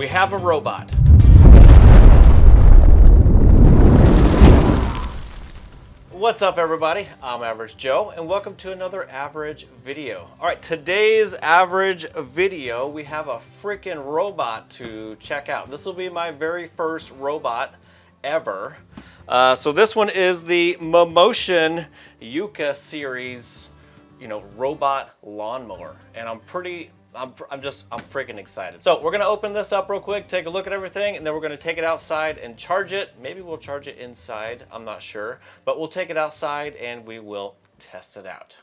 we have a robot. What's up everybody? I'm Average Joe and welcome to another Average video. All right, today's Average video, we have a freaking robot to check out. This will be my very first robot ever. So this one is the Mammotion Yuka series, robot lawnmower, and I'm freaking excited. So we're gonna open this up real quick, take a look at everything, and then we're gonna take it outside and charge it. Maybe we'll charge it inside, I'm not sure, but we'll take it outside and we will test it out.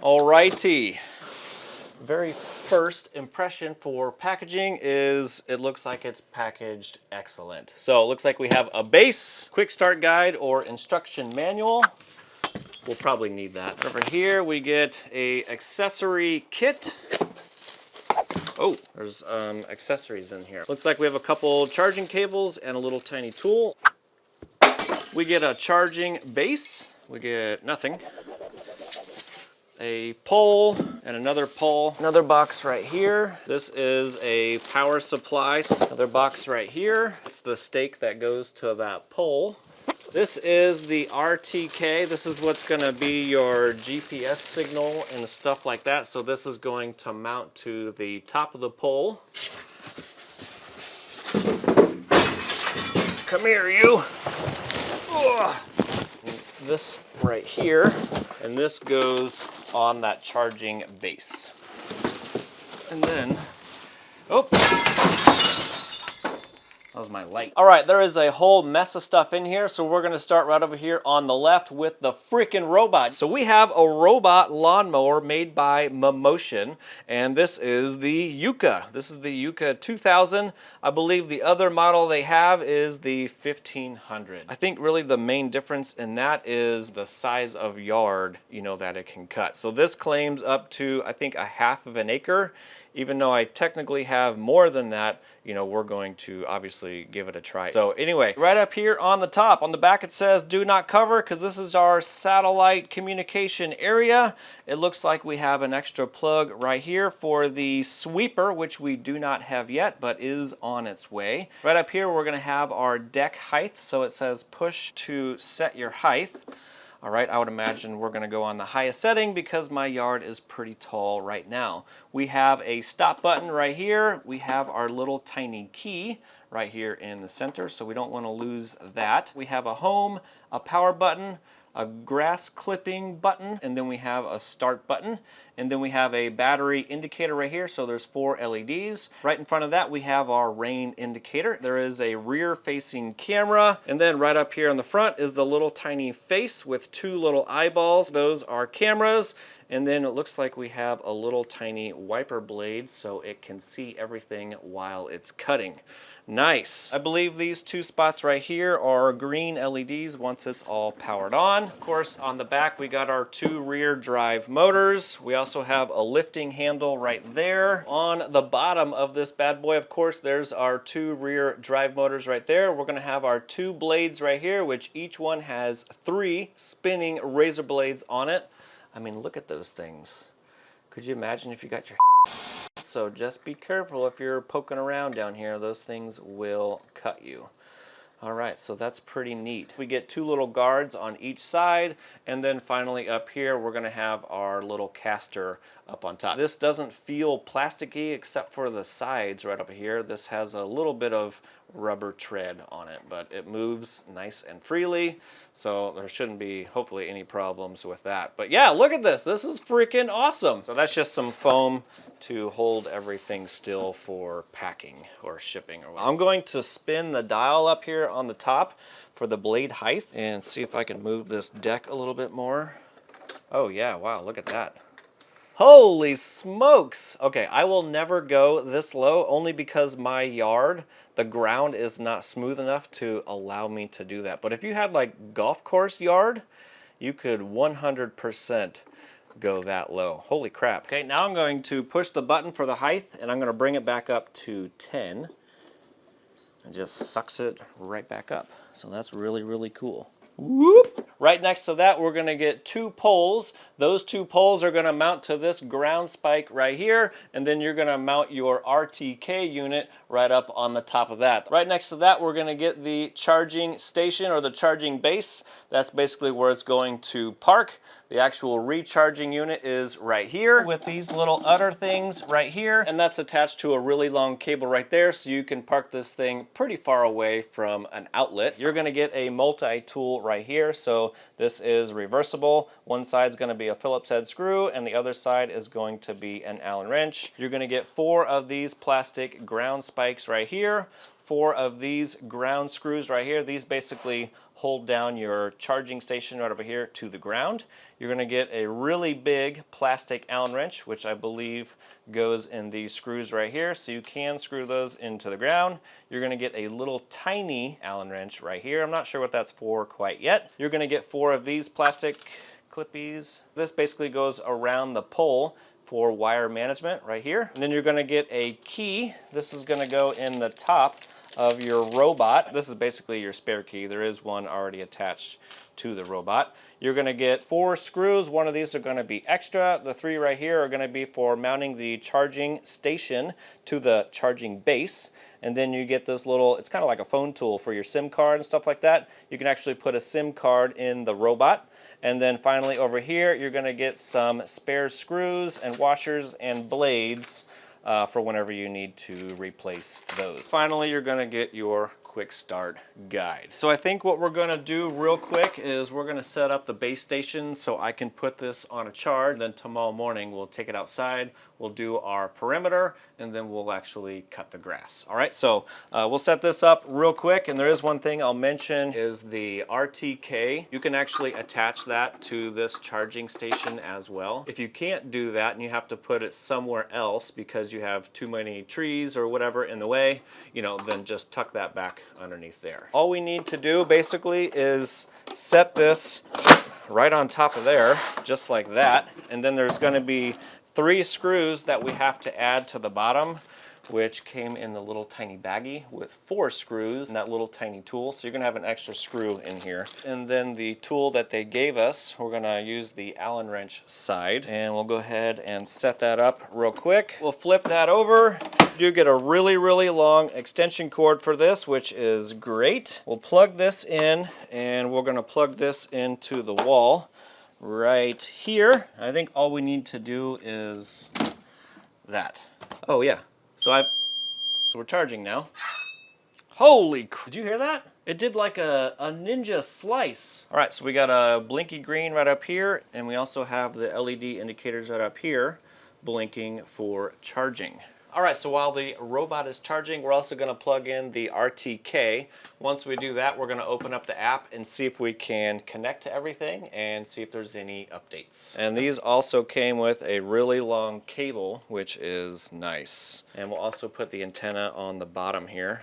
Alrighty. Very first impression for packaging is it looks like it's packaged excellent. So it looks like we have a base, quick start guide or instruction manual. We'll probably need that. Over here we get a accessory kit. Oh, there's accessories in here. Looks like we have a couple charging cables and a little tiny tool. We get a charging base. We get nothing. A pole and another pole. Another box right here. This is a power supply. Another box right here. It's the stake that goes to that pole. This is the RTK. This is what's gonna be your GPS signal and stuff like that. So this is going to mount to the top of the pole. Come here, you. Ugh. This right here, and this goes on that charging base. And then, oh, that was my light. All right, there is a whole mess of stuff in here, so we're gonna start right over here on the left with the freaking robot. So we have a robot lawnmower made by Mammotion, and this is the Yuka. This is the Yuka 2000. I believe the other model they have is the 1500. I think really the main difference in that is the size of yard, that it can cut. So this claims up to, I think, a half of an acre. Even though I technically have more than that, we're going to obviously give it a try. So anyway, right up here on the top, on the back it says do not cover, because this is our satellite communication area. It looks like we have an extra plug right here for the sweeper, which we do not have yet, but is on its way. Right up here, we're gonna have our deck height. So it says push to set your height. All right, I would imagine we're gonna go on the highest setting because my yard is pretty tall right now. We have a stop button right here. We have our little tiny key right here in the center, so we don't wanna lose that. We have a home, a power button, a grass clipping button, and then we have a start button. And then we have a battery indicator right here, so there's 4 LEDs. Right in front of that, we have our rain indicator. There is a rear-facing camera, and then right up here on the front is the little tiny face with 2 little eyeballs. Those are cameras. And then it looks like we have a little tiny wiper blade so it can see everything while it's cutting. Nice. I believe these 2 spots right here are green LEDs once it's all powered on. Of course, on the back we got our 2 rear drive motors. We also have a lifting handle right there. On the bottom of this bad boy, of course, there's our 2 rear drive motors right there. We're gonna have our 2 blades right here, which each one has 3 spinning razor blades on it. I mean, look at those things. Could you imagine if you got your So just be careful if you're poking around down here. Those things will cut you. All right, so that's pretty neat. We get 2 little guards on each side, and then finally up here, we're gonna have our little caster up on top. This doesn't feel plasticky except for the sides right up here. This has a little bit of rubber tread on it, but it moves nice and freely, so there shouldn't be, hopefully, any problems with that. But yeah, look at this. This is freaking awesome. So that's just some foam to hold everything still for packing or shipping. I'm going to spin the dial up here on the top for the blade height and see if I can move this deck a little bit more. Oh yeah, wow, look at that. Holy smokes! Okay, I will never go this low only because my yard, the ground is not smooth enough to allow me to do that. But if you had like golf course yard, you could 100% go that low. Holy crap. Okay, now I'm going to push the button for the height and I'm going to bring it back up to 10. It just sucks it right back up. So that's really, really cool. Whoop! Right next to that, we're gonna get 2 poles. Those 2 poles are gonna mount to this ground spike right here, and then you're gonna mount your RTK unit right up on the top of that. Right next to that, we're gonna get the charging station or the charging base. That's basically where it's going to park. The actual recharging unit is right here with these little udder things right here, and that's attached to a really long cable right there, so you can park this thing pretty far away from an outlet. You're gonna get a multi-tool right here, so this is reversible. One side's gonna be a Phillips head screw, and the other side is going to be an Allen wrench. You're gonna get 4 of these plastic ground spikes right here, 4 of these ground screws right here. These basically hold down your charging station right over here to the ground. You're gonna get a really big plastic Allen wrench, which I believe goes in these screws right here, so you can screw those into the ground. You're gonna get a little tiny Allen wrench right here. I'm not sure what that's for quite yet. You're gonna get 4 of these plastic clippies. This basically goes around the pole for wire management right here. And then you're gonna get a key. This is gonna go in the top of your robot. This is basically your spare key. There is one already attached to the robot. You're gonna get 4 screws. One of these are gonna be extra. The 3 right here are gonna be for mounting the charging station to the charging base. And then you get this little, it's kind of like a phone tool for your SIM card and stuff like that. You can actually put a SIM card in the robot. And then finally over here, you're gonna get some spare screws and washers and blades for whenever you need to replace those. Finally, you're gonna get your quick start guide. So I think what we're gonna do real quick is we're gonna set up the base station so I can put this on a charge. Then tomorrow morning, we'll take it outside, we'll do our perimeter, and then we'll actually cut the grass. All right, so we'll set this up real quick, and there is one thing I'll mention is the RTK. You can actually attach that to this charging station as well. If you can't do that and you have to put it somewhere else because you have too many trees or whatever in the way, you know, then just tuck that back underneath there. All we need to do basically is set this right on top of there, just like that, and then there's going to be 3 screws that we have to add to the bottom, which came in the little tiny baggie with 4 screws and that little tiny tool. So you're gonna have an extra screw in here. And then the tool that they gave us, we're gonna use the Allen wrench side, and we'll go ahead and set that up real quick. We'll flip that over. You get a really, really long extension cord for this, which is great. We'll plug this in, and we're gonna plug this into the wall right here. I think all we need to do is that. Oh yeah. So we're charging now. Holy crap. Did you hear that? It did like a ninja slice. All right, so we got a blinky green right up here, and we also have the LED indicators right up here blinking for charging. All right, so while the robot is charging, we're also gonna plug in the RTK. Once we do that, we're gonna open up the app and see if we can connect to everything and see if there's any updates. And these also came with a really long cable, which is nice. And we'll also put the antenna on the bottom here.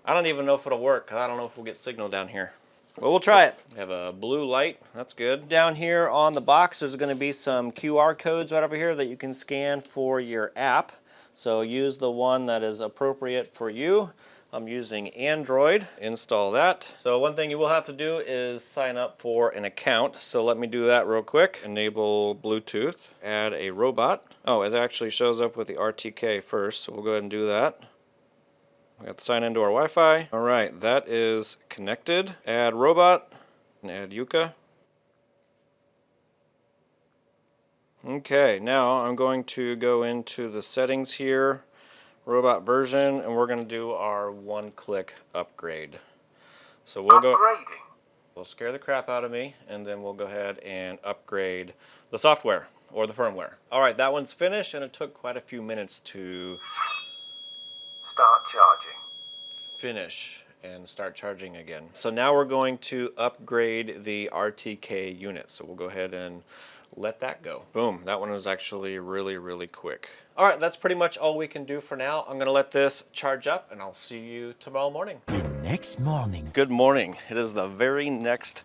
I don't even know if it'll work, because I don't know if we'll get signal down here. Well, we'll try it. We have a blue light, that's good. Down here on the box, there's gonna be some QR codes right over here that you can scan for your app. So use the one that is appropriate for you. I'm using Android. Install that. So one thing you will have to do is sign up for an account. So let me do that real quick. Enable Bluetooth. Add a robot. Oh, it actually shows up with the RTK first, so we'll go ahead and do that. We have to sign into our Wi-Fi. All right, that is connected. Add robot and add Yuka. Okay, now I'm going to go into the settings here, robot version, and we're going to do our one-click upgrade. So we'll we'll scare the crap out of me, and then we'll go ahead and upgrade the software or the firmware. All right, that one's finished, and it took quite a few minutes to start charging. Finish and start charging again. So now we're going to upgrade the RTK unit. So we'll go ahead and let that go. Boom, that one was actually really, really quick. All right, that's pretty much all we can do for now. I'm gonna let this charge up and I'll see you tomorrow morning. The next morning. Good morning. It is the very next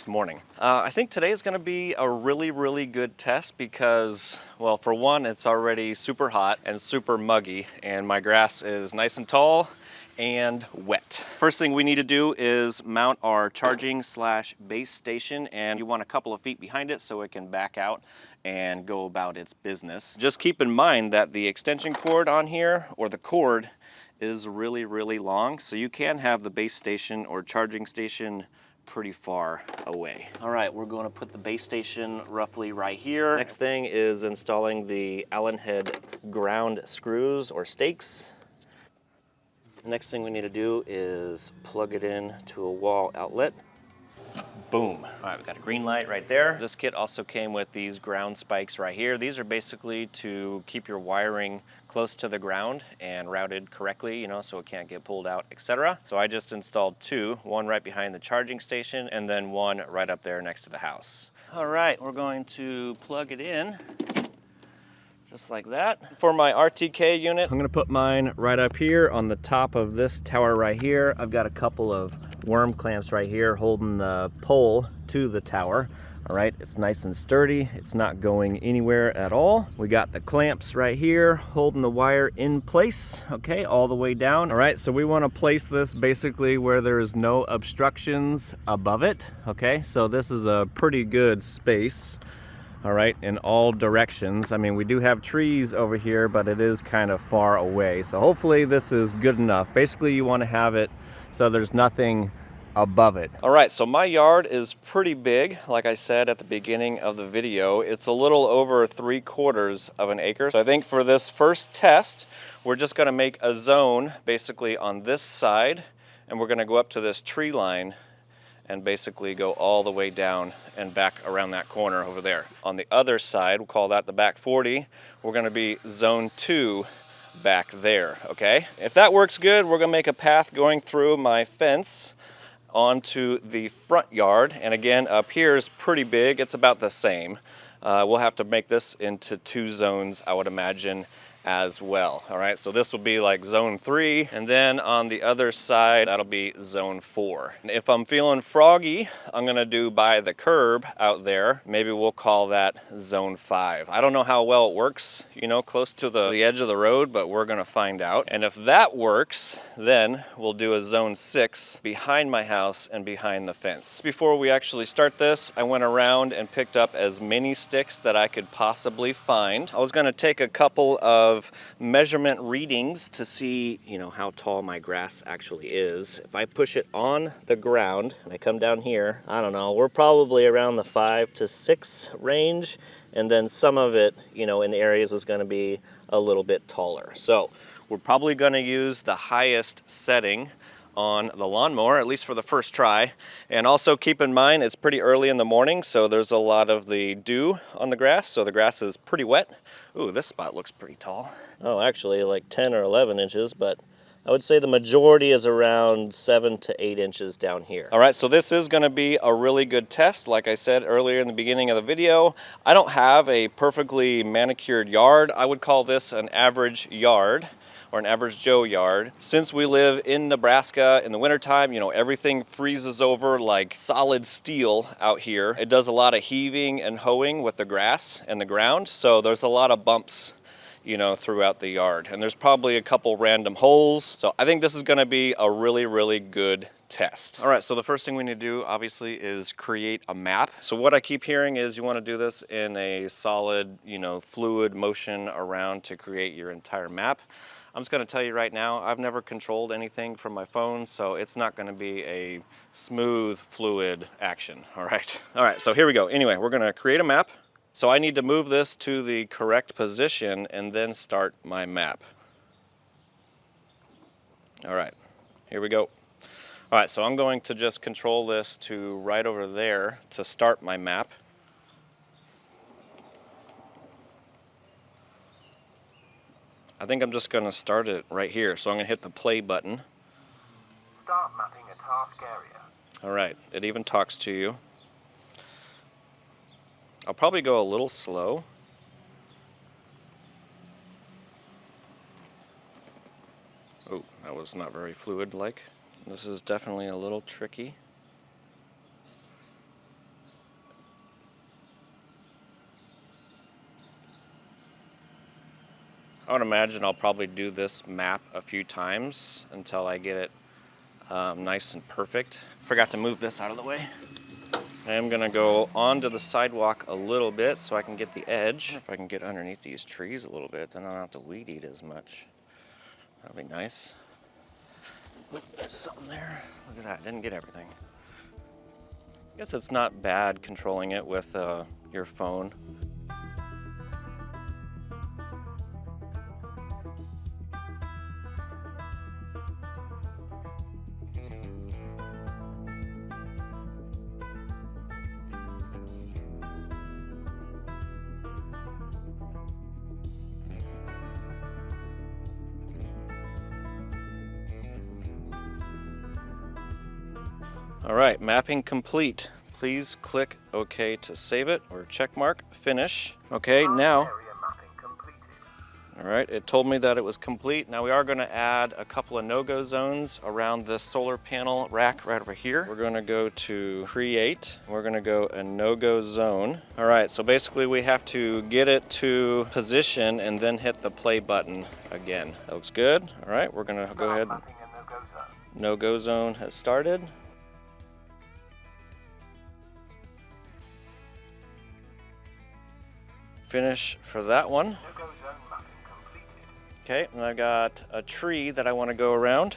morning. I think today is gonna be a really, really good test because, well, for one, it's already super hot and super muggy and my grass is nice and tall and wet. First thing we need to do is mount our charging / base station, and you want a couple of feet behind it so it can back out and go about its business. Just keep in mind that the extension cord on here, or the cord, is really, really long, so you can have the base station or charging station pretty far away. All right, we're going to put the base station roughly right here. Next thing is installing the Allen head ground screws or stakes. Next thing we need to do is plug it in to a wall outlet. Boom. All right, we've got a green light right there. This kit also came with these ground spikes right here. These are basically to keep your wiring close to the ground and routed correctly, you know, so it can't get pulled out, etc. So I just installed two, one right behind the charging station and then one right up there next to the house. All right, we're going to plug it in. Just like that. For my RTK unit, I'm gonna put mine right up here on the top of this tower right here. I've got a couple of worm clamps right here holding the pole to the tower. All right, it's nice and sturdy. It's not going anywhere at all. We got the clamps right here holding the wire in place, okay, all the way down. All right, so we wanna place this basically where there is no obstructions above it, okay? So this is a pretty good space. All right, in all directions. I mean, we do have trees over here, but it is kind of far away. So hopefully this is good enough. Basically, you want to have it so there's nothing above it. All right, so my yard is pretty big. Like I said at the beginning of the video, it's a little over 3/4 of an acre. So I think for this first test, we're just gonna make a zone basically on this side, and we're gonna go up to this tree line and basically go all the way down and back around that corner over there. On the other side, we'll call that the back 40, we're gonna be zone 2 back there, okay? If that works good, we're gonna make a path going through my fence onto the front yard. And again, up here is pretty big, it's about the same. We'll have to make this into 2 zones, I would imagine, as well. All right, so this will be like zone 3, and then on the other side, that'll be zone 4. And if I'm feeling froggy, I'm gonna do by the curb out there. Maybe we'll call that zone 5. I don't know how well it works, you know, close to the edge of the road, but we're gonna find out. And if that works, then we'll do a zone 6 behind my house and behind the fence. Before we actually start this, I went around and picked up as many sticks that I could possibly find. I was gonna take a couple of measurement readings to see, you know, how tall my grass actually is. If I push it on the ground and I come down here, I don't know, we're probably around the 5 to 6 range, and then some of it, you know, in areas is going to be a little bit taller. So we're probably going to use the highest setting on the lawnmower, at least for the first try. And also keep in mind, it's pretty early in the morning, so there's a lot of the dew on the grass, so the grass is pretty wet. Ooh, this spot looks pretty tall. Oh, actually like 10 or 11 inches, but I would say the majority is around 7 to 8 inches down here. All right, so this is gonna be a really good test. Like I said earlier in the beginning of the video, I don't have a perfectly manicured yard. I would call this an average yard, or an average Joe yard. Since we live in Nebraska in the wintertime, you know, everything freezes over like solid steel out here. It does a lot of heaving and hoeing with the grass and the ground, so there's a lot of bumps, you know, throughout the yard. And there's probably a couple random holes. So I think this is gonna be a really, really good test. All right, so the first thing we need to do obviously is create a map. So what I keep hearing is you wanna do this in a solid, you know, fluid motion around to create your entire map. I'm just gonna tell you right now, I've never controlled anything from my phone, so it's not gonna be a smooth, fluid action, all right? All right, so here we go. Anyway, we're gonna create a map. So I need to move this to the correct position and then start my map. All right, here we go. All right, so I'm going to just control this to right over there to start my map. I think I'm just gonna start it right here. So I'm gonna hit the play button. Start mapping a task area. All right, it even talks to you. I'll probably go a little slow. Oh, that was not very fluid-like. This is definitely a little tricky. I would imagine I'll probably do this map a few times until I get it nice and perfect. Forgot to move this out of the way. I am gonna go onto the sidewalk a little bit so I can get the edge. If I can get underneath these trees a little bit, then I don't have to weed eat as much. That'll be nice. Oop, there's something there. Look at that, didn't get everything. I guess it's not bad controlling it with your phone. All right, mapping complete. Please click OK to save it, or check mark, finish. Okay, now, Area mapping completed. all right, it told me that it was complete. Now we are gonna add a couple of no-go zones around this solar panel rack right over here. We're gonna go to create. We're gonna go a no-go zone. All right, so basically we have to get it to position and then hit the play button again. That looks good. All right, we're gonna go ahead. Mapping a no-go zone. No-go zone has started. Finish for that one. No-go zone mapping completed. Okay, and I've got a tree that I want to go around.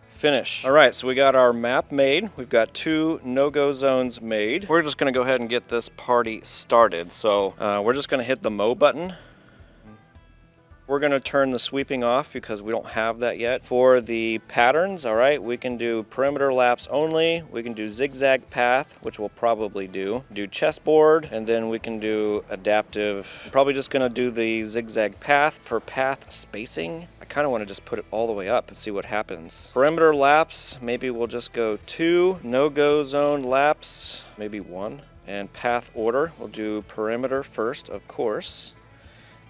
Finish. All right, so we got our map made. We've got 2 no-go zones made. We're just gonna go ahead and get this party started. So we're just gonna hit the mow button. We're gonna turn the sweeping off because we don't have that yet. For the patterns, all right, we can do perimeter laps only. We can do zigzag path, which we'll probably do chessboard, and then we can do adaptive. I'm probably just gonna do the zigzag path for path spacing. I kind of want to just put it all the way up and see what happens. Perimeter laps, maybe we'll just go 2. No-go zone laps, maybe 1. And path order, we'll do perimeter first, of course.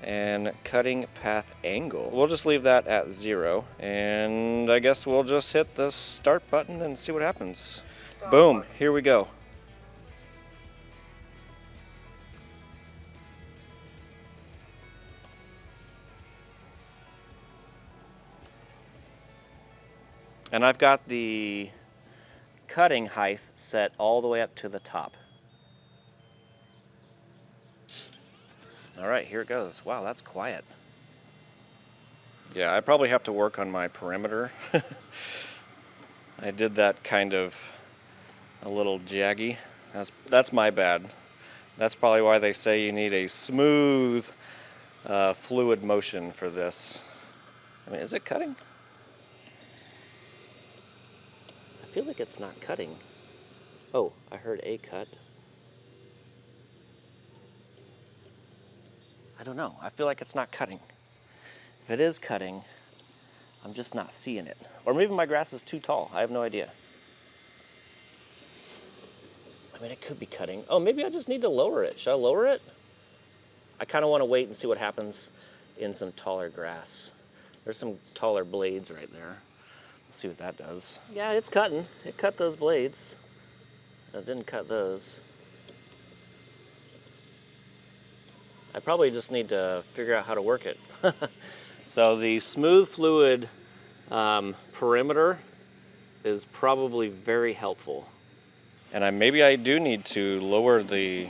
And cutting path angle, we'll just leave that at 0. And I guess we'll just hit the start button and see what happens. Boom, here we go. And I've got the cutting height set all the way up to the top. All right, here it goes. Wow, that's quiet. Yeah, I probably have to work on my perimeter. I did that kind of a little jaggy. That's my bad. That's probably why they say you need a smooth, fluid motion for this. I mean, is it cutting? I feel like it's not cutting. Oh, I heard a cut. I don't know. I feel like it's not cutting. If it is cutting, I'm just not seeing it. Or maybe my grass is too tall. I have no idea. I mean, it could be cutting. Oh, maybe I just need to lower it. Should I lower it? I kind of want to wait and see what happens in some taller grass. There's some taller blades right there. Let's see what that does. Yeah, it's cutting. It cut those blades. It didn't cut those. I probably just need to figure out how to work it. So the smooth fluid perimeter is probably very helpful. And maybe I do need to lower the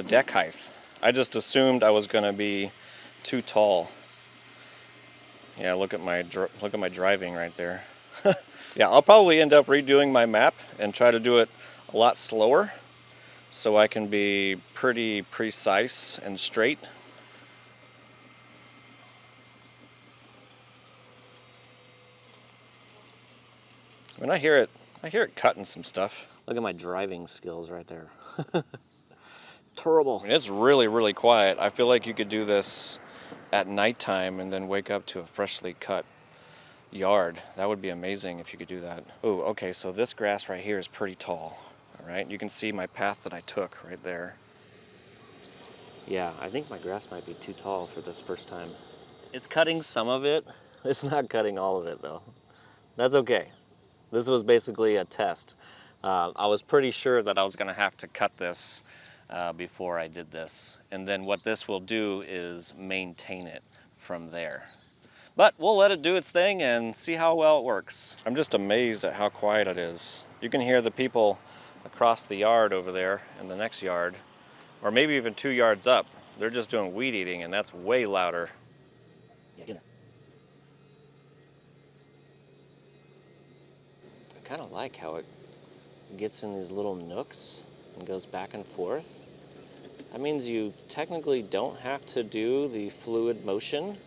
deck height. I just assumed I was going to be too tall. Yeah, look at my driving right there. Yeah, I'll probably end up redoing my map and try to do it a lot slower, so I can be pretty precise and straight. I mean, I hear it cutting some stuff. Look at my driving skills right there. Terrible. I mean, it's really, really quiet. I feel like you could do this at nighttime and then wake up to a freshly cut yard. That would be amazing if you could do that. Oh, okay, so this grass right here is pretty tall. All right, you can see my path that I took right there. Yeah, I think my grass might be too tall for this first time. It's cutting some of it. It's not cutting all of it though. That's okay. This was basically a test. I was pretty sure that I was gonna have to cut this before I did this. And then what this will do is maintain it from there. But we'll let it do its thing and see how well it works. I'm just amazed at how quiet it is. You can hear the people across the yard over there in the next yard, or maybe even 2 yards up. They're just doing weed eating, and that's way louder. Yeah, get it. I kind of like how it gets in these little nooks and goes back and forth. That means you technically don't have to do the fluid motion.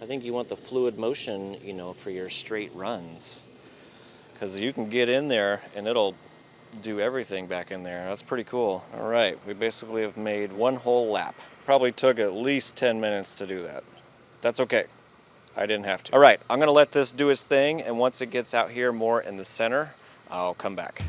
I think you want the fluid motion, you know, for your straight runs. Because you can get in there and it'll do everything back in there. That's pretty cool. All right, we basically have made one whole lap. Probably took at least 10 minutes to do that. That's okay. I didn't have to. All right, I'm gonna let this do its thing, and once it gets out here more in the center, I'll come back.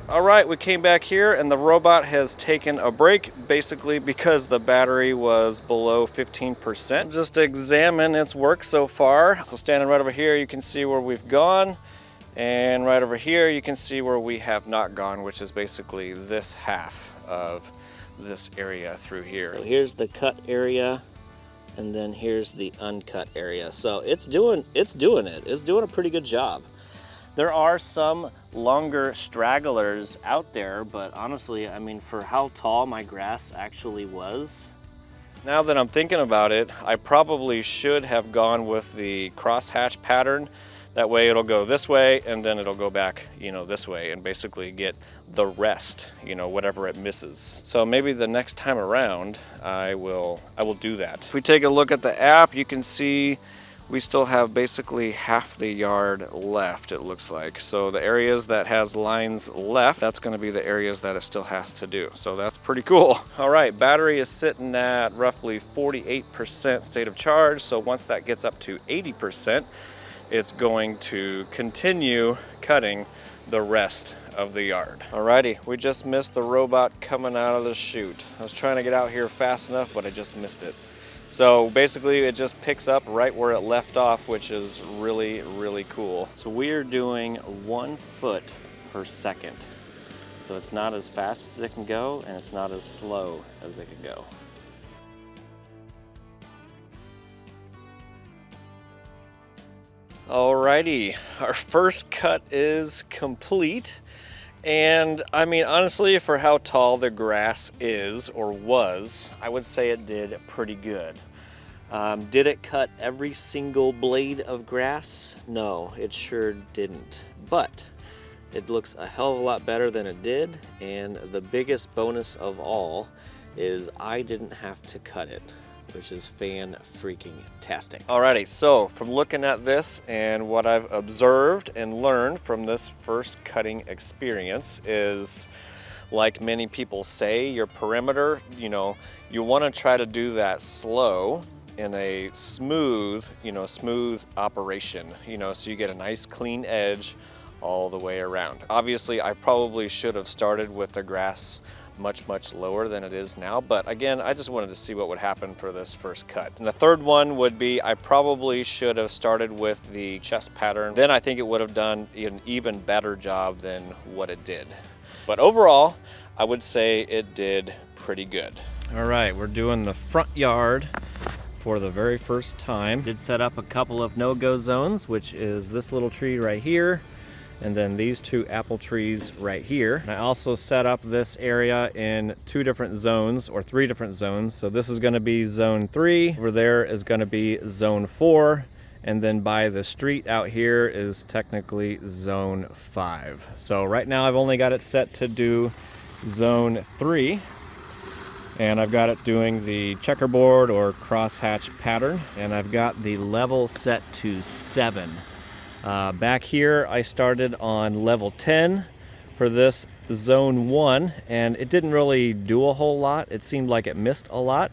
All right, we came back here and the robot has taken a break, basically because the battery was below 15%. Just examine its work so far. So standing right over here, you can see where we've gone. And right over here, you can see where we have not gone, which is basically this half of this area through here. So here's the cut area, and then here's the uncut area. So it's doing it. It's doing a pretty good job. There are some longer stragglers out there, but honestly, I mean, for how tall my grass actually was. Now that I'm thinking about it, I probably should have gone with the crosshatch pattern. That way it'll go this way and then it'll go back, you know, this way and basically get the rest, you know, whatever it misses. So maybe the next time around, I will do that. If we take a look at the app, you can see we still have basically half the yard left, it looks like. So the areas that has lines left, that's gonna be the areas that it still has to do. So that's pretty cool. All right, battery is sitting at roughly 48% state of charge. So once that gets up to 80%, it's going to continue cutting the rest of the yard. Alrighty, we just missed the robot coming out of the chute. I was trying to get out here fast enough, but I just missed it. So basically it just picks up right where it left off, which is really, really cool. So we're doing 1 foot per second. So it's not as fast as it can go, and it's not as slow as it can go. Alrighty, our first cut is complete. And I mean, honestly, for how tall the grass is or was, I would say it did pretty good. Did it cut every single blade of grass? No, it sure didn't. But it looks a hell of a lot better than it did. And the biggest bonus of all is I didn't have to cut it, which is fan-freaking-tastic. Alrighty, so from looking at this and what I've observed and learned from this first cutting experience is, like many people say, your perimeter, you know, you want to try to do that slow in a smooth, smooth operation, so you get a nice clean edge all the way around. Obviously, I probably should have started with the grass much lower than it is now, but again, I just wanted to see what would happen for this first cut. And the third one would be, I probably should have started with the chest pattern. Then I think it would have done an even better job than what it did. But overall, I would say it did pretty good. All right, we're doing the front yard for the very first time. Did set up a couple of no-go zones, which is this little tree right here, and then these 2 apple trees right here. And I also set up this area in 2 different zones, or 3 different zones. So this is gonna be zone 3, over there is gonna be zone 4, and then by the street out here is technically zone 5. So right now I've only got it set to do zone 3, and I've got it doing the checkerboard or crosshatch pattern, and I've got the level set to 7. Back here I started on level 10 for this zone 1, and it didn't really do a whole lot. It seemed like it missed a lot,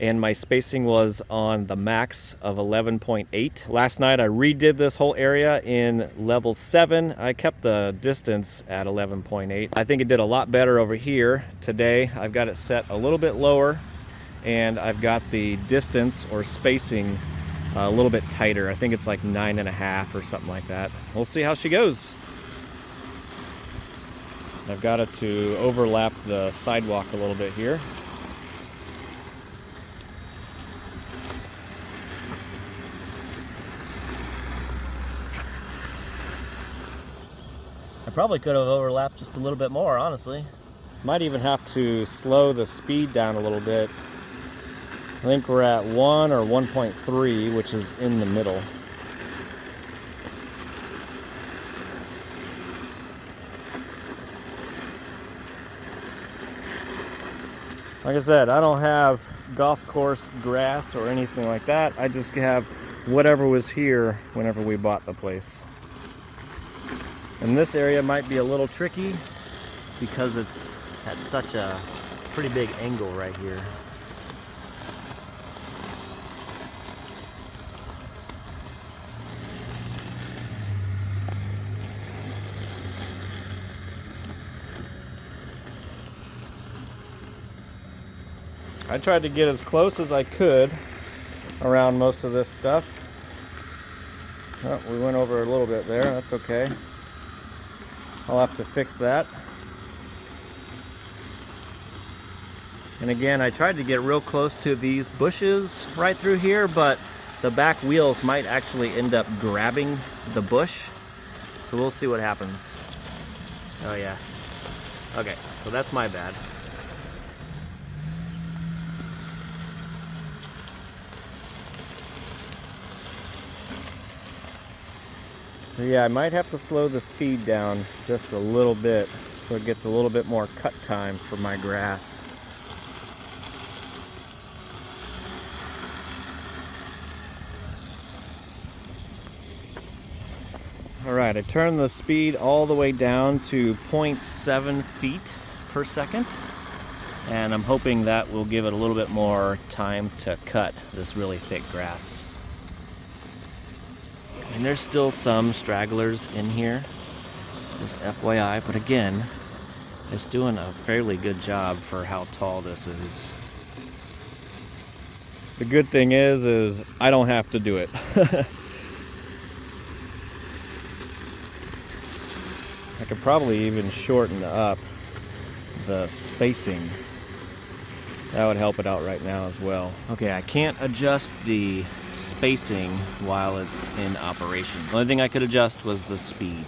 and my spacing was on the max of 11.8. Last night I redid this whole area in level 7. I kept the distance at 11.8. I think it did a lot better over here. Today I've got it set a little bit lower, and I've got the distance or spacing a little bit tighter. I think it's like 9.5 or something like that. We'll see how she goes. I've got it to overlap the sidewalk a little bit here. I probably could have overlapped just a little bit more, honestly. Might even have to slow the speed down a little bit. I think we're at 1 or 1.3, which is in the middle. Like I said, I don't have golf course grass or anything like that. I just have whatever was here whenever we bought the place. And this area might be a little tricky because it's at such a pretty big angle right here. I tried to get as close as I could around most of this stuff. Oh, we went over a little bit there, that's okay. I'll have to fix that. And again, I tried to get real close to these bushes right through here, but the back wheels might actually end up grabbing the bush. So we'll see what happens. Oh yeah. Okay, so that's my bad. So yeah, I might have to slow the speed down just a little bit so it gets a little bit more cut time for my grass. Alright, I turned the speed all the way down to 0.7 feet per second, and I'm hoping that will give it a little bit more time to cut this really thick grass. And there's still some stragglers in here, just FYI, but again, it's doing a fairly good job for how tall this is. The good thing is I don't have to do it. I could probably even shorten up the spacing. That would help it out right now as well. Okay, I can't adjust the spacing while it's in operation. The only thing I could adjust was the speed.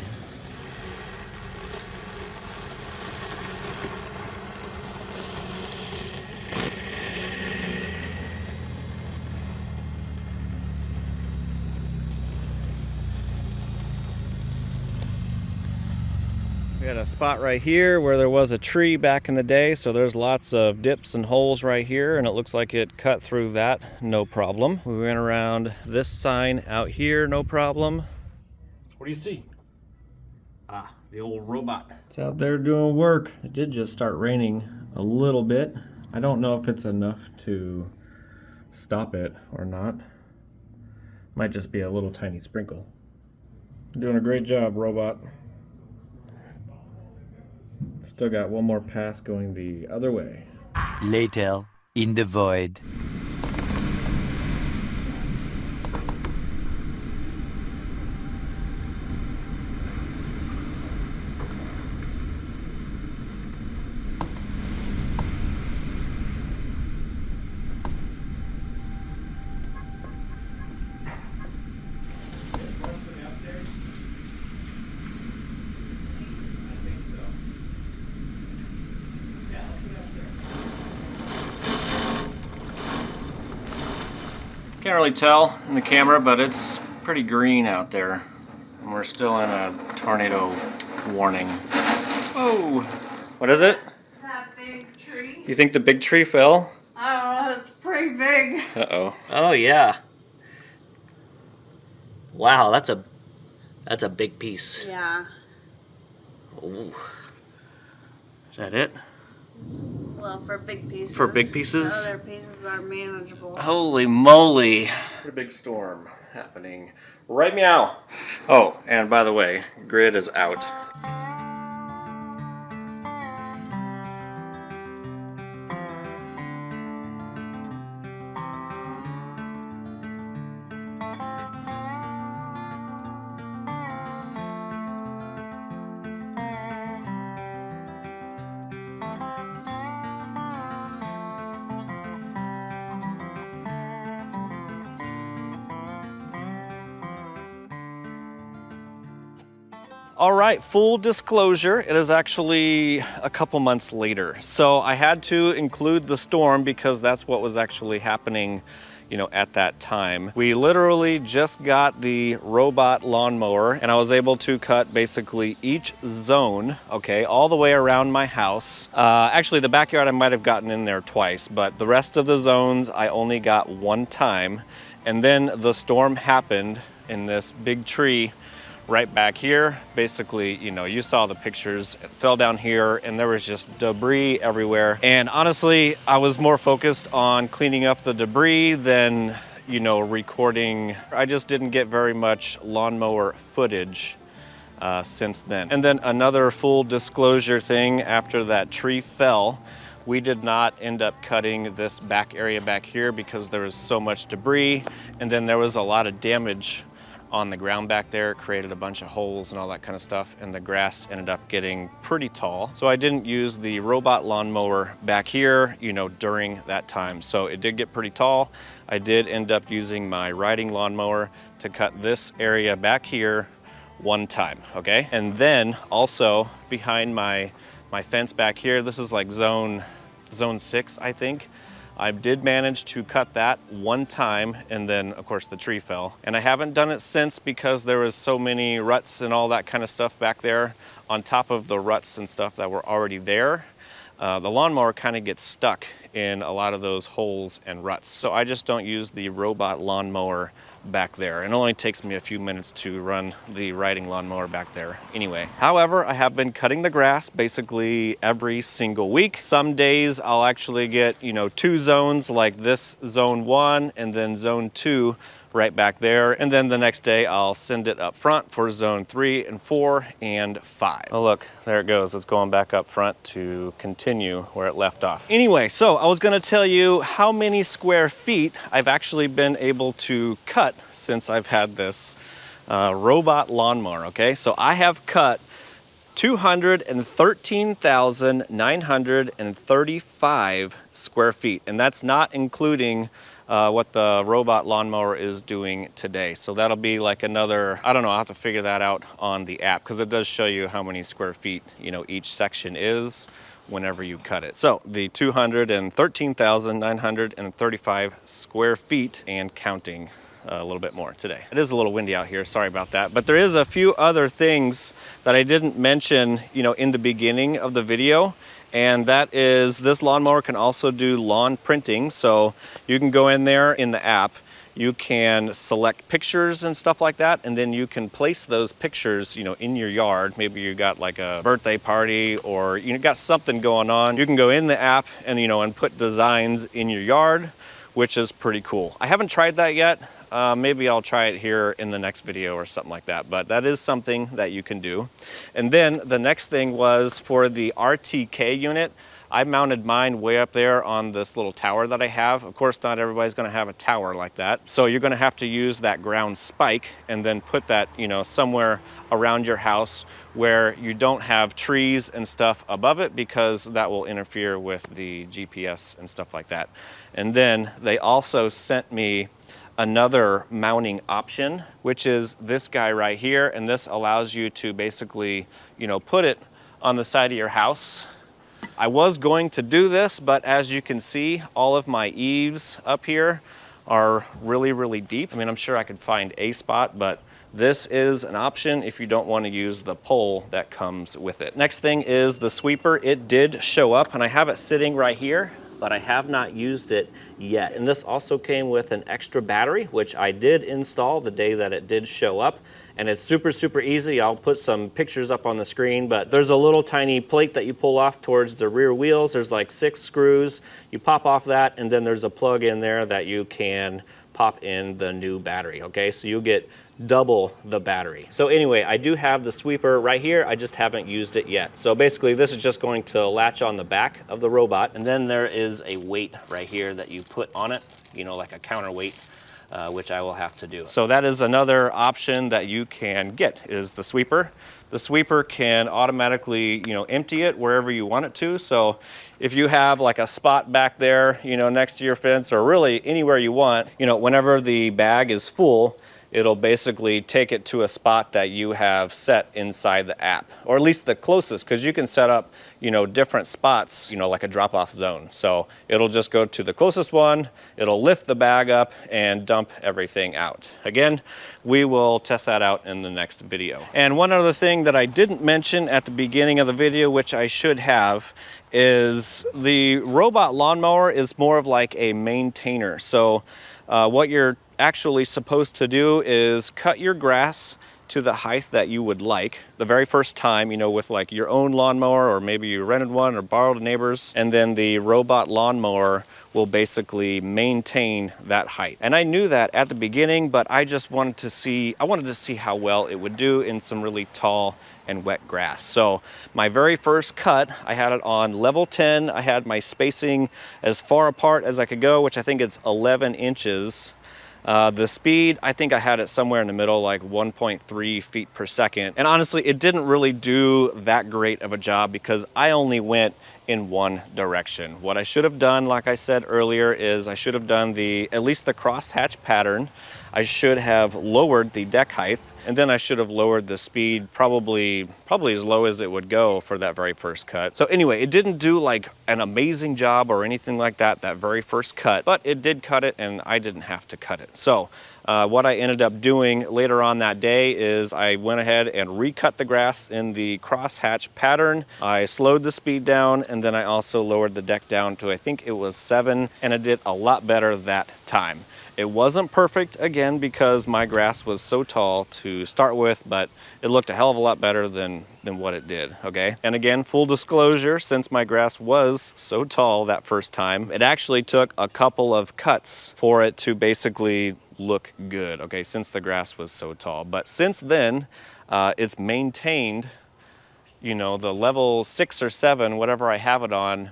We got a spot right here where there was a tree back in the day, so there's lots of dips and holes right here, and it looks like it cut through that, no problem. We went around this sign out here, no problem. What do you see? Ah, the old robot. It's out there doing work. It did just start raining a little bit. I don't know if it's enough to stop it or not. Might just be a little tiny sprinkle. Doing a great job, robot. Still got one more pass going the other way. Later, in the void. Can't really tell in the camera, but it's pretty green out there. And we're still in a tornado warning. Whoa! What is it? That big tree. You think the big tree fell? I don't know, it's pretty big. Uh-oh. Oh yeah. Wow, that's a big piece. Yeah. Ooh. Is that it? Well, for big pieces. For big pieces? The other pieces are manageable. Holy moly. Pretty big storm happening. Right meow. Oh, and by the way, grid is out. All right, full disclosure, it is actually a couple months later. So I had to include the storm because that's what was actually happening, you know, at that time. We literally just got the robot lawnmower and I was able to cut basically each zone, okay, all the way around my house. Actually, the backyard I might have gotten in there twice, but the rest of the zones I only got one time. And then the storm happened in this big tree right back here. Basically, you know, you saw the pictures. It fell down here and there was just debris everywhere. And honestly, I was more focused on cleaning up the debris than, you know, recording. I just didn't get very much lawnmower footage since then. And then another full disclosure thing, after that tree fell, we did not end up cutting this back area back here because there was so much debris. And then there was a lot of damage on the ground back there. It created a bunch of holes and all that kind of stuff, and the grass ended up getting pretty tall. So I didn't use the robot lawnmower back here, you know, during that time. So it did get pretty tall. I did end up using my riding lawnmower to cut this area back here one time, okay? And then also behind my fence back here, this is like zone 6, I think. I did manage to cut that one time, and then of course the tree fell. And I haven't done it since because there was so many ruts and all that kind of stuff back there on top of the ruts and stuff that were already there. The lawnmower kind of gets stuck in a lot of those holes and ruts. So I just don't use the robot lawnmower back there. It only takes me a few minutes to run the riding lawnmower back there anyway. However, I have been cutting the grass basically every single week. Some days I'll actually get, you know, 2 zones like this zone 1 and then zone 2 right back there. And then the next day I'll send it up front for zone 3 and 4 and 5. Oh look, there it goes. It's going back up front to continue where it left off. Anyway, so I was gonna tell you how many square feet I've actually been able to cut since I've had this robot lawnmower, okay? So I have cut 213,935 square feet, and that's not including what the robot lawnmower is doing today. So that'll be like another, I don't know, I'll have to figure that out on the app because it does show you how many square feet, you know, each section is whenever you cut it. So the 213,935 square feet and counting a little bit more today. It is a little windy out here, sorry about that. But there is a few other things that I didn't mention, you know, in the beginning of the video. And that is, this lawnmower can also do lawn printing. So you can go in there in the app, you can select pictures and stuff like that, and then you can place those pictures, you know, in your yard. Maybe you got like a birthday party or you got something going on. You can go in the app and, you know, and put designs in your yard, which is pretty cool. I haven't tried that yet. Maybe I'll try it here in the next video or something like that, but that is something that you can do. And then the next thing was for the RTK unit. I mounted mine way up there on this little tower that I have. Of course, not everybody's gonna have a tower like that. So you're gonna have to use that ground spike and then put that, you know, somewhere around your house where you don't have trees and stuff above it because that will interfere with the GPS and stuff like that. And then they also sent me another mounting option, which is this guy right here. And this allows you to basically, you know, put it on the side of your house. I was going to do this, but as you can see, all of my eaves up here are really, really deep. I mean, I'm sure I could find a spot, but this is an option if you don't want to use the pole that comes with it. Next thing is the sweeper. It did show up and I have it sitting right here, but I have not used it yet. And this also came with an extra battery, which I did install the day that it did show up. and it's super, super easy. I'll put some pictures up on the screen, but there's a little tiny plate that you pull off towards the rear wheels. There's like 6 screws. You pop off that, and then there's a plug in there that you can pop in the new battery, okay? So you'll get double the battery. So anyway, I do have the sweeper right here. I just haven't used it yet. So basically this is just going to latch on the back of the robot, and then there is a weight right here that you put on it, you know, like a counterweight, which I will have to do. So that is another option that you can get, is the sweeper. The sweeper can automatically, you know, empty it wherever you want it to. So if you have like a spot back there, you know, next to your fence, or really anywhere you want, you know, whenever the bag is full, it'll basically take it to a spot that you have set inside the app, or at least the closest, because you can set up, you know, different spots, you know, like a drop-off zone. So it'll just go to the closest one, it'll lift the bag up and dump everything out. Again, we will test that out in the next video. And one other thing that I didn't mention at the beginning of the video, which I should have, is the robot lawnmower is more of like a maintainer. So what you're actually supposed to do is cut your grass to the height that you would like the very first time, you know, with like your own lawnmower, or maybe you rented one or borrowed a neighbor's, and then the robot lawnmower will basically maintain that height. And I knew that at the beginning, but I just wanted to see, how well it would do in some really tall and wet grass. So my very first cut, I had it on level 10. I had my spacing as far apart as I could go, which I think it's 11 inches. The speed, I think I had it somewhere in the middle, like 1.3 feet per second. And honestly, it didn't really do that great of a job because I only went in one direction. What I should have done, like I said earlier, is I should have done at least the crosshatch pattern. I should have lowered the deck height, and then I should have lowered the speed probably as low as it would go for that very first cut. So anyway, it didn't do like an amazing job or anything like that very first cut, but it did cut it and I didn't have to cut it. So what I ended up doing later on that day is I went ahead and recut the grass in the crosshatch pattern. I slowed the speed down, and then I also lowered the deck down to, I think it was 7, and it did a lot better that time. It wasn't perfect, again, because my grass was so tall to start with, but it looked a hell of a lot better than what it did, okay? And again, full disclosure, since my grass was so tall that first time, it actually took a couple of cuts for it to basically look good, okay, since the grass was so tall. But since then, it's maintained, you know, the level 6 or 7, whatever I have it on,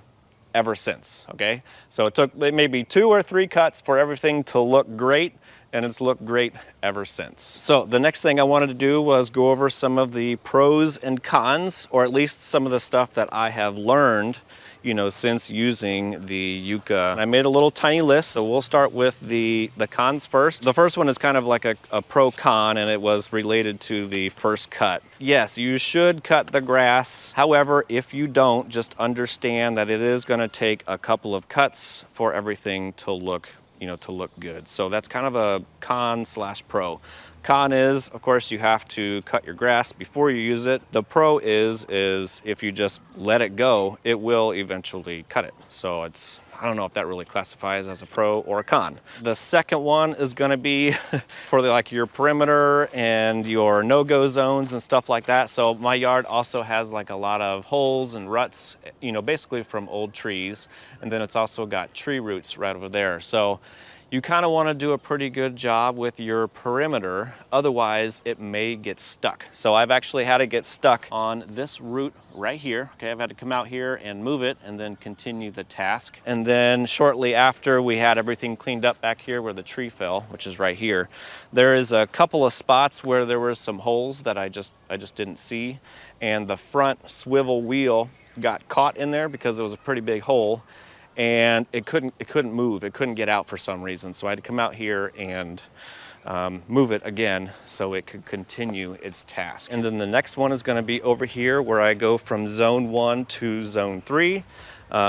ever since, okay? So it took maybe 2 or 3 cuts for everything to look great, and it's looked great ever since. So the next thing I wanted to do was go over some of the pros and cons, or at least some of the stuff that I have learned, you know, since using the Yuka. I made a little tiny list, so we'll start with the cons first. The first one is kind of like a pro-con, and it was related to the first cut. Yes, you should cut the grass. However, if you don't, just understand that it is gonna take a couple of cuts for everything to look, you know, to look good. So that's kind of a con/pro. Con is, of course, you have to cut your grass before you use it. The pro is if you just let it go, it will eventually cut it. So it's, I don't know if that really classifies as a pro or a con. The second one is gonna be for like your perimeter and your no-go zones and stuff like that. So my yard also has like a lot of holes and ruts, you know, basically from old trees. And then it's also got tree roots right over there. So you kind of want to do a pretty good job with your perimeter, otherwise it may get stuck. So I've actually had it get stuck on this root right here. Okay, I've had to come out here and move it and then continue the task. And then shortly after we had everything cleaned up back here where the tree fell, which is right here, there is a couple of spots where there were some holes that I just didn't see, and the front swivel wheel got caught in there because it was a pretty big hole, and it couldn't move. It couldn't get out for some reason. So I had to come out here and move it again so it could continue its task. And then the next one is gonna be over here where I go from zone 1 to zone 3.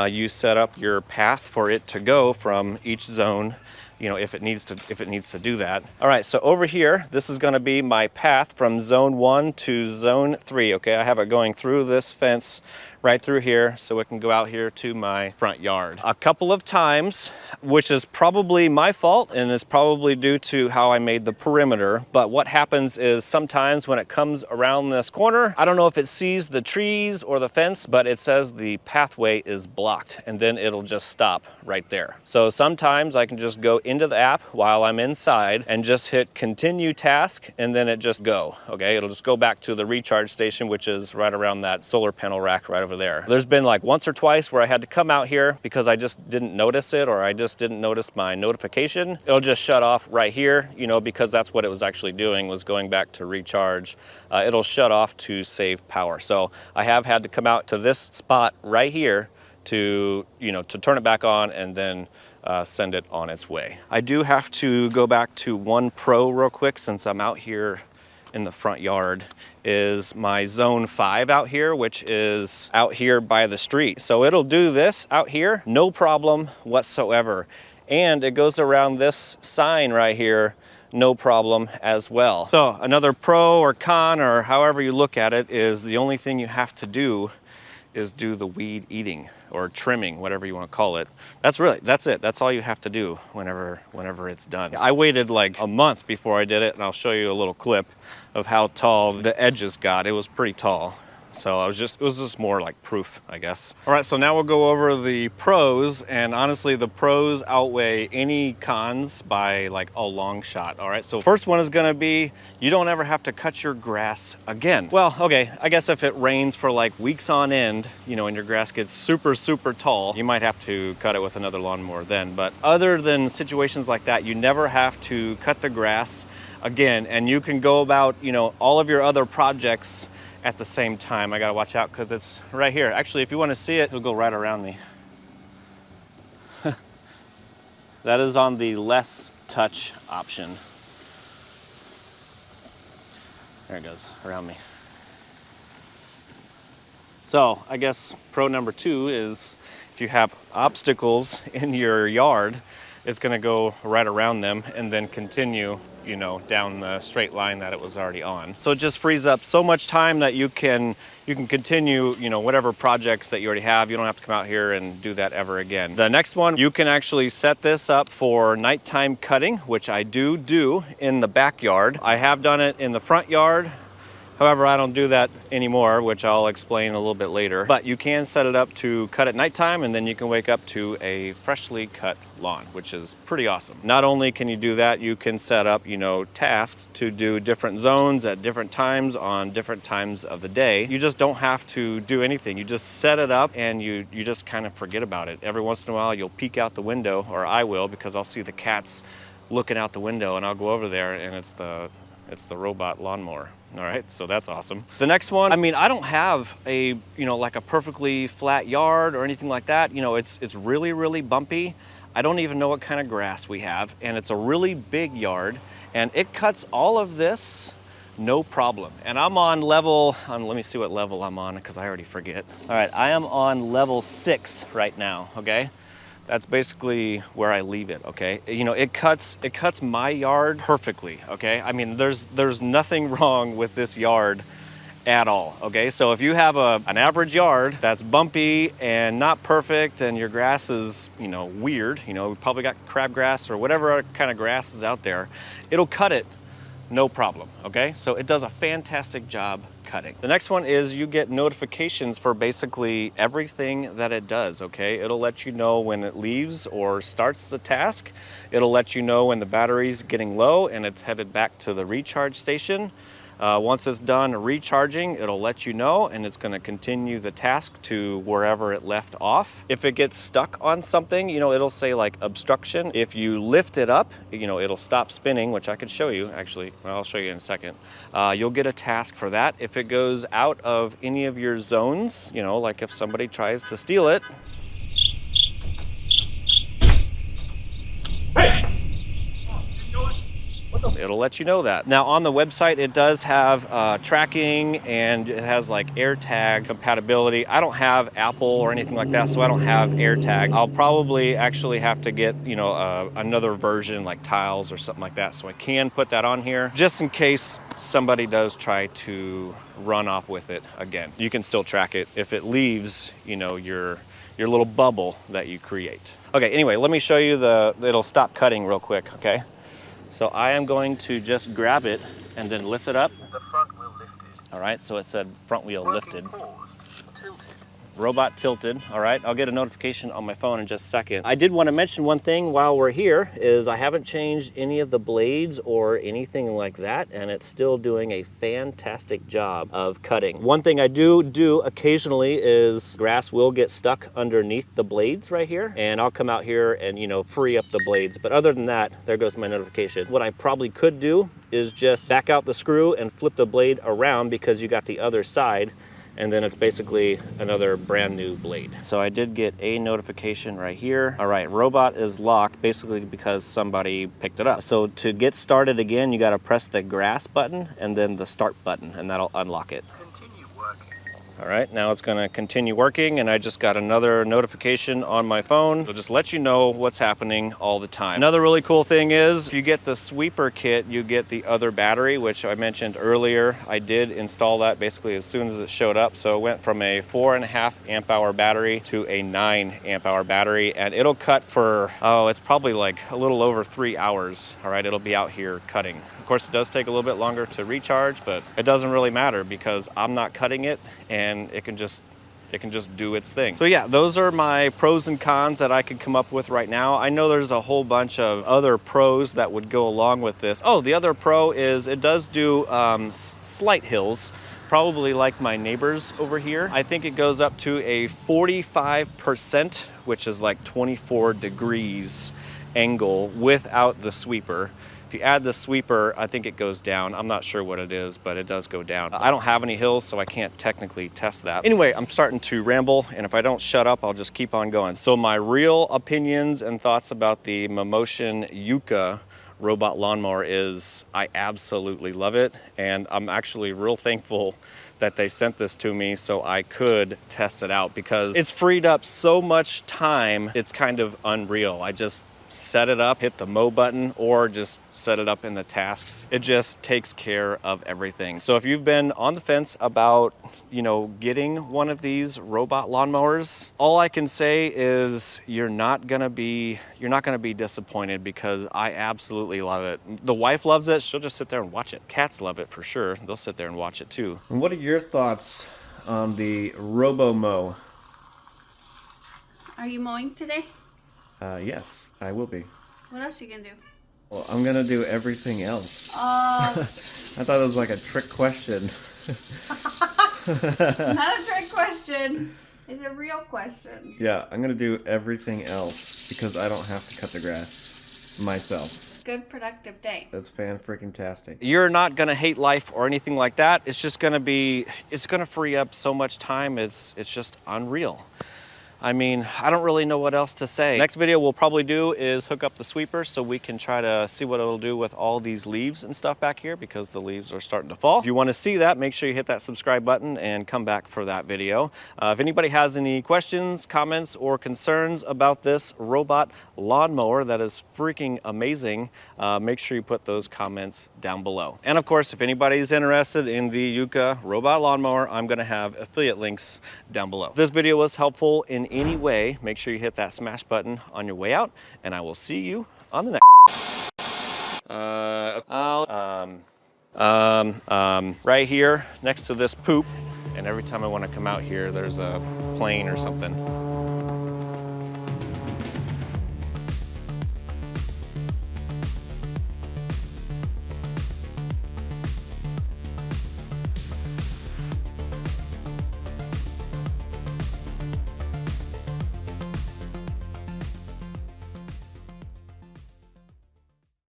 You set up your path for it to go from each zone, you know, if it needs to do that. All right, so over here, this is gonna be my path from zone 1 to zone 3, okay? I have it going through this fence right through here so it can go out here to my front yard. A couple of times, which is probably my fault and is probably due to how I made the perimeter, but what happens is sometimes when it comes around this corner, I don't know if it sees the trees or the fence, but it says the pathway is blocked, and then it'll just stop right there. So sometimes I can just go into the app while I'm inside and just hit continue task, and then it just go, okay? It'll just go back to the recharge station, which is right around that solar panel rack right over there. There's been like once or twice where I had to come out here because I just didn't notice it, or I just didn't notice my notification. It'll just shut off right here, you know, because that's what it was actually doing, was going back to recharge. It'll shut off to save power. So I have had to come out to this spot right here to, you know, to turn it back on and then send it on its way. I do have to go back to one pro real quick since I'm out here in the front yard. Is my zone 5 out here, which is out here by the street. So it'll do this out here, no problem whatsoever. And it goes around this sign right here, no problem as well. So another pro or con, or however you look at it, is the only thing you have to do is do the weed eating or trimming, whatever you want to call it. That's it. That's all you have to do whenever it's done. I waited like a month before I did it, and I'll show you a little clip of how tall the edges got. It was pretty tall. So it was just more like proof, I guess. All right, so now we'll go over the pros, and honestly, the pros outweigh any cons by like a long shot. All right, so first one is gonna be, you don't ever have to cut your grass again. Well, okay, I guess if it rains for like weeks on end, you know, and your grass gets super, super tall, you might have to cut it with another lawnmower then. But other than situations like that, you never have to cut the grass again, and you can go about, you know, all of your other projects at the same time. I gotta watch out because it's right here. Actually, if you want to see it, it'll go right around me. That is on the less touch option. There it goes, around me. So I guess pro number 2 is if you have obstacles in your yard, it's gonna go right around them and then continue, you know, down the straight line that it was already on. So it just frees up so much time that you can continue, you know, whatever projects that you already have. You don't have to come out here and do that ever again. The next one, you can actually set this up for nighttime cutting, which I do in the backyard. I have done it in the front yard. However, I don't do that anymore, which I'll explain a little bit later. But you can set it up to cut at nighttime, and then you can wake up to a freshly cut lawn, which is pretty awesome. Not only can you do that, you can set up, you know, tasks to do different zones at different times on different times of the day. You just don't have to do anything. You just set it up and you just kind of forget about it. Every once in a while, you'll peek out the window, or I will, because I'll see the cats looking out the window, and I'll go over there, and it's the robot lawnmower. All right, so that's awesome. The next one, I mean, I don't have a, you know, like a perfectly flat yard or anything like that. You know, it's really, really bumpy. I don't even know what kind of grass we have, and it's a really big yard, and it cuts all of this no problem. And I'm on level, let me see what level I'm on, because I already forget. All right, I am on level 6 right now, okay? That's basically where I leave it, okay? You know, it cuts my yard perfectly, okay? I mean, there's nothing wrong with this yard at all, okay? So if you have an average yard that's bumpy and not perfect, and your grass is, you know, weird, you know, we probably got crabgrass or whatever kind of grass is out there, it'll cut it no problem, okay? So it does a fantastic job cutting. The next one is you get notifications for basically everything that it does, okay? It'll let you know when it leaves or starts the task. It'll let you know when the battery's getting low and it's headed back to the recharge station. Once it's done recharging, it'll let you know, and it's going to continue the task to wherever it left off. If it gets stuck on something, you know, it'll say like obstruction. If you lift it up, you know, it'll stop spinning, which I could show you actually. Well, I'll show you in a second. You'll get a task for that. If it goes out of any of your zones, you know, like if somebody tries to steal it. Hey! What it'll let you know that. Now on the website, it does have tracking, and it has like AirTag compatibility. I don't have Apple or anything like that, so I don't have AirTag. I'll probably actually have to get, you know, another version like Tiles or something like that, so I can put that on here just in case somebody does try to run off with it again. You can still track it if it leaves, you know, your little bubble that you create. Okay, anyway, let me show you it'll stop cutting real quick, okay? So I am going to just grab it and then lift it up. The front wheel lifted. All right, so it said front wheel lifted. Paused. Tilted. Robot tilted. All right, I'll get a notification on my phone in just a second. I did want to mention one thing while we're here is I haven't changed any of the blades or anything like that, and it's still doing a fantastic job of cutting. One thing I do occasionally is grass will get stuck underneath the blades right here, and I'll come out here and, you know, free up the blades. But other than that, there goes my notification. What I probably could do is just back out the screw and flip the blade around, because you got the other side, and then it's basically another brand new blade. So I did get a notification right here. All right, robot is locked, basically because somebody picked it up. So to get started again, you gotta press the grass button and then the start button, and that'll unlock it. Continue working. All right, now it's gonna continue working, and I just got another notification on my phone. It'll just let you know what's happening all the time. Another really cool thing is, if you get the sweeper kit, you get the other battery, which I mentioned earlier. I did install that basically as soon as it showed up. So it went from a 4.5 amp hour battery to a 9 amp hour battery, and it'll cut for, oh, it's probably like a little over 3 hours. All right, it'll be out here cutting. Of course, it does take a little bit longer to recharge, but it doesn't really matter because I'm not cutting it, and it can just do its thing. So yeah, those are my pros and cons that I could come up with right now. I know there's a whole bunch of other pros that would go along with this. Oh, the other pro is it does do slight hills, probably like my neighbors over here. I think it goes up to a 45%, which is like 24 degrees angle without the sweeper. If you add the sweeper, I think it goes down. I'm not sure what it is, but it does go down. I don't have any hills, so I can't technically test that. Anyway, I'm starting to ramble, and if I don't shut up, I'll just keep on going. So my real opinions and thoughts about the Mammotion Yuka robot lawnmower is I absolutely love it, and I'm actually real thankful that they sent this to me so I could test it out, because it's freed up so much time. It's kind of unreal. I just set it up, hit the mow button, or just set it up in the tasks. It just takes care of everything. So if you've been on the fence about, you know, getting one of these robot lawnmowers, all I can say is you're not gonna be disappointed, because I absolutely love it. The wife loves it. She'll just sit there and watch it. Cats love it for sure. They'll sit there and watch it too. And what are your thoughts on the Robo Mow? Are you mowing today? Yes, I will be. What else are you gonna do? Well, I'm gonna do everything else. I thought it was like a trick question. Not a trick question. It's a real question. Yeah, I'm gonna do everything else because I don't have to cut the grass myself. Good productive day. That's fan-freaking-tastic. You're not gonna hate life or anything like that. It's just gonna be, it's gonna free up so much time. It's just unreal. I mean, I don't really know what else to say. Next video we'll probably do is hook up the sweeper so we can try to see what it'll do with all these leaves and stuff back here, because the leaves are starting to fall. If you want to see that, make sure you hit that subscribe button and come back for that video. If anybody has any questions, comments, or concerns about this robot lawnmower that is freaking amazing, make sure you put those comments down below. And of course, if anybody's interested in the Yuka robot lawnmower, I'm going to have affiliate links down below. If this video was helpful in any way, make sure you hit that smash button on your way out, and I will see you on the next. Right here next to this poop, and every time I want to come out here, there's a plane or something.